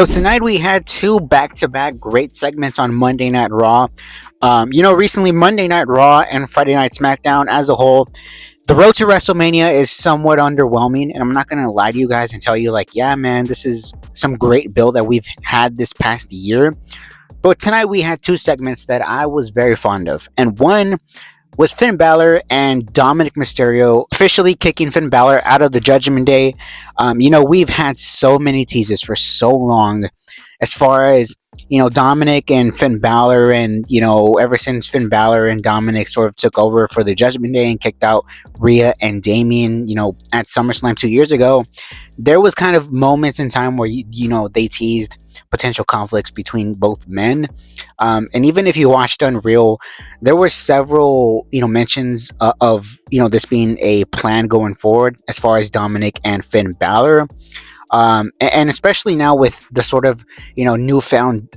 So tonight we had two back-to-back great segments on Monday Night Raw. Recently Monday Night Raw and Friday Night SmackDown as a whole, the road to WrestleMania is somewhat underwhelming, and I'm not gonna lie to you guys and tell you like, yeah, man, this is some great build that we've had this past year. But tonight we had two segments that I was very fond of, and one was Finn Balor and Dominic Mysterio officially kicking Finn Balor out of the Judgment Day. We've had so many teases for so long as far as, Dominic and Finn Balor, and, ever since Finn Balor and Dominic sort of took over for the Judgment Day and kicked out Rhea and Damien, at SummerSlam 2 years ago, there was kind of moments in time where, they teased potential conflicts between both men. And even if you watched Unreal, there were several, mentions of, this being a plan going forward as far as Dominic and Finn Balor. And especially now with the sort of, newfound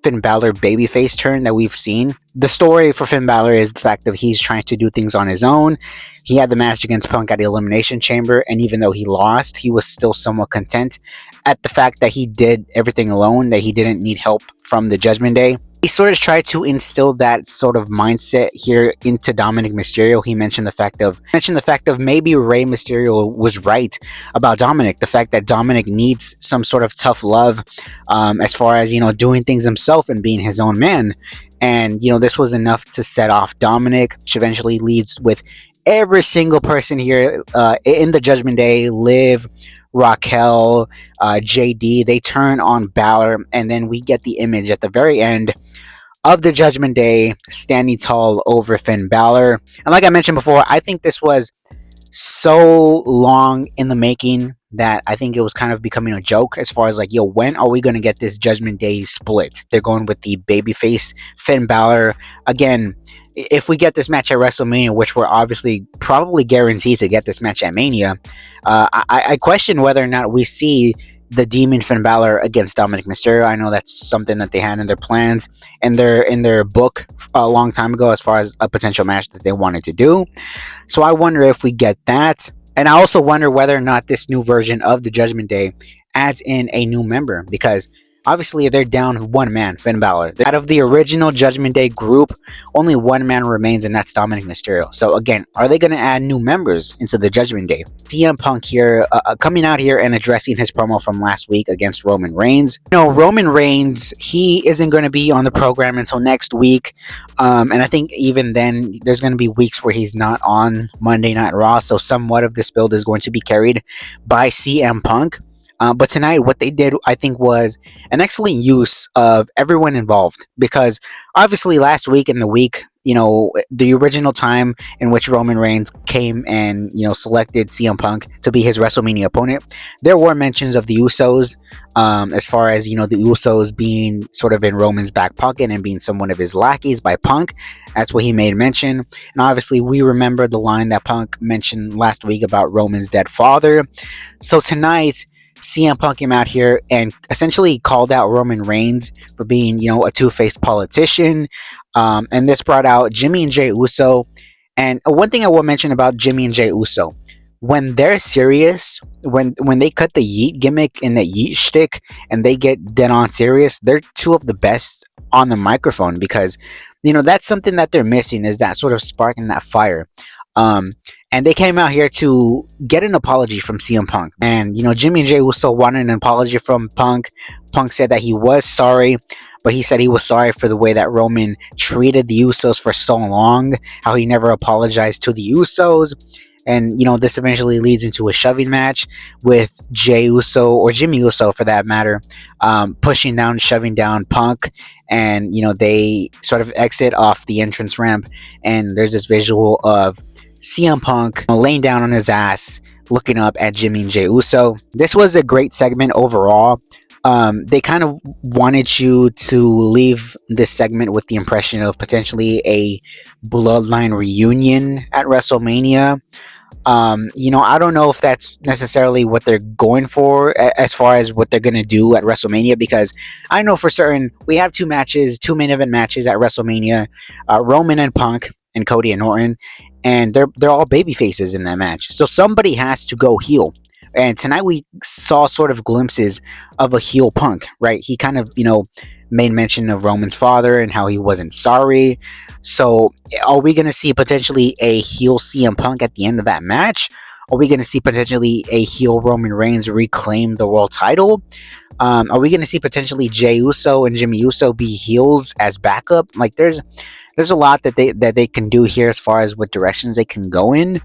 Finn Balor babyface turn that we've seen. The story for Finn Balor is the fact that he's trying to do things on his own. He had the match against Punk at the Elimination Chamber, and even though he lost, he was still somewhat content at the fact that he did everything alone, that he didn't need help from the Judgment Day. He sort of tried to instill that sort of mindset here into Dominic Mysterio. He mentioned the fact of maybe Rey Mysterio was right about Dominic. The fact that Dominic needs some sort of tough love, as far as doing things himself and being his own man. And this was enough to set off Dominic, which eventually leads with every single person here in the Judgment Day, Liv, Raquel, JD, they turn on Balor, and then we get the image at the very end of the Judgment Day standing tall over Finn Balor. And like I mentioned before, I think this was so long in the making that I think it was kind of becoming a joke as far as like, when are we going to get this Judgment Day split? They're going with the babyface Finn Balor. Again, if we get this match at WrestleMania, which we're obviously probably guaranteed to get this match at Mania, I question whether or not we see the Demon Finn Balor against Dominic Mysterio. I know that's something that they had in their plans and in their book a long time ago as far as a potential match that they wanted to do. So I wonder if we get that. And I also wonder whether or not this new version of the Judgment Day adds in a new member, because obviously they're down one man, Finn Balor. Out of the original Judgment Day group, only one man remains, and that's Dominic Mysterio. So again, are they going to add new members into the Judgment Day? CM Punk here, coming out here and addressing his promo from last week against Roman Reigns. Roman Reigns, he isn't going to be on the program until next week. And I think even then, there's going to be weeks where he's not on Monday Night Raw. So somewhat of this build is going to be carried by CM Punk. But tonight, what they did, I think, was an excellent use of everyone involved. Because obviously, last week and the week, the original time in which Roman Reigns came and, selected CM Punk to be his WrestleMania opponent, there were mentions of the Usos, as far as, the Usos being sort of in Roman's back pocket and being somewhat of his lackeys by Punk. That's what he made mention. And obviously, we remember the line that Punk mentioned last week about Roman's dead father. So tonight, CM Punk came out here and essentially called out Roman Reigns for being, a two-faced politician. And this brought out Jimmy and Jey Uso. And one thing I will mention about Jimmy and Jey Uso, when they're serious, when they cut the yeet gimmick and the yeet shtick and they get dead on serious, they're two of the best on the microphone, because, that's something that they're missing, is that sort of spark and that fire. And they came out here to get an apology from CM Punk. And, Jimmy and Jey Uso wanted an apology from Punk. Punk said that he was sorry, but he said he was sorry for the way that Roman treated the Usos for so long, how he never apologized to the Usos. And, this eventually leads into a shoving match with Jey Uso, or Jimmy Uso for that matter, shoving down Punk. And, they sort of exit off the entrance ramp. And there's this visual of CM Punk laying down on his ass, looking up at Jimmy and Jey Uso. This was a great segment overall. They kind of wanted you to leave this segment with the impression of potentially a bloodline reunion at WrestleMania. I don't know if that's necessarily what they're going for as far as what they're going to do at WrestleMania, because I know for certain we have two main event matches at WrestleMania, Roman and Punk and Cody and Orton, and they're all baby faces in that match. So somebody has to go heel. And tonight we saw sort of glimpses of a heel Punk, right? He kind of, made mention of Roman's father and how he wasn't sorry. So, are we going to see potentially a heel CM Punk at the end of that match? Are we going to see potentially a heel Roman Reigns reclaim the world title? Are we going to see potentially Jey Uso and Jimmy Uso be heels as backup? Like, there's a lot that they can do here as far as what directions they can go in.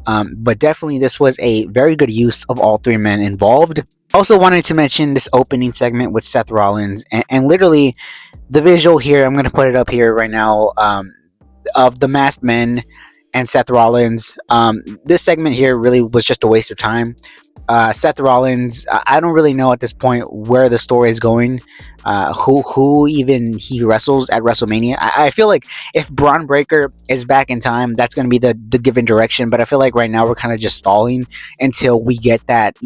But definitely, this was a very good use of all three men involved. Also, wanted to mention this opening segment with Seth Rollins, and literally the visual here. I'm going to put it up here right now. Of the masked men and Seth Rollins. This segment here really was just a waste of time. Seth Rollins, I don't really know at this point where the story is going. Who even he wrestles at WrestleMania. I feel like if Braun Breaker is back in time, that's going to be the given direction. But I feel like right now we're kind of just stalling until we get that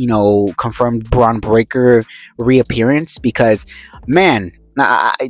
confirmed Braun Breaker reappearance. Because man,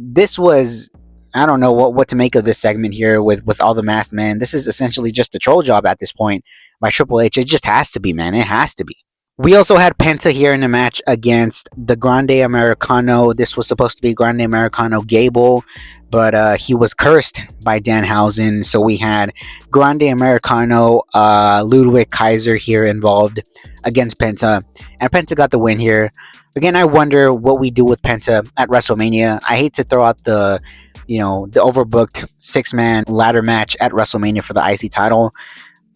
this was. I don't know what to make of this segment here with all the masked men. This is essentially just a troll job at this point by Triple H. It just has to be, man. It has to be. We also had Penta here in the match against the Grande Americano. This was supposed to be Grande Americano Gable, but he was cursed by Danhausen. So we had Grande Americano, Ludwig Kaiser here involved against Penta. And Penta got the win here. Again, I wonder what we do with Penta at WrestleMania. I hate to throw out the overbooked 6-man ladder match at WrestleMania for the IC title.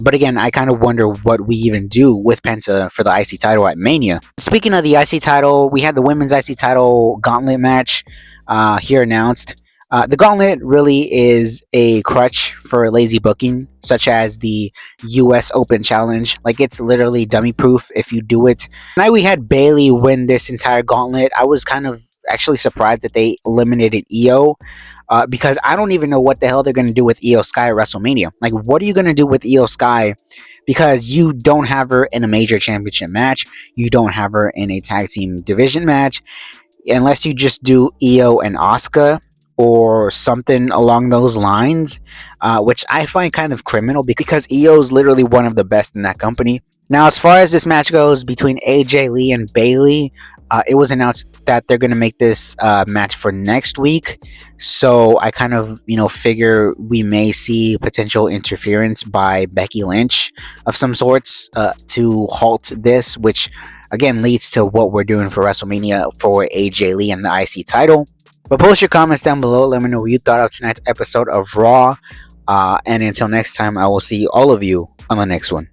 But again, I kind of wonder what we even do with Penta for the IC title at Mania. Speaking of the IC title, we had the women's IC title gauntlet match here announced. The gauntlet really is a crutch for lazy booking, such as the US Open Challenge. Like, it's literally dummy proof if you do it. Tonight we had Bayley win this entire gauntlet. I was kind of actually surprised that they eliminated Io. Because I don't even know what the hell they're going to do with Io Sky at WrestleMania. Like, what are you going to do with Io Sky? Because you don't have her in a major championship match. You don't have her in a tag team division match. Unless you just do Io and Asuka or something along those lines, which I find kind of criminal because Io is literally one of the best in that company. Now, as far as this match goes between AJ Lee and Bayley, it was announced that they're going to make this match for next week. So I kind of, figure we may see potential interference by Becky Lynch of some sorts to halt this, which again leads to what we're doing for WrestleMania for AJ Lee and the IC title. But post your comments down below. Let me know what you thought of tonight's episode of Raw. And until next time, I will see all of you on the next one.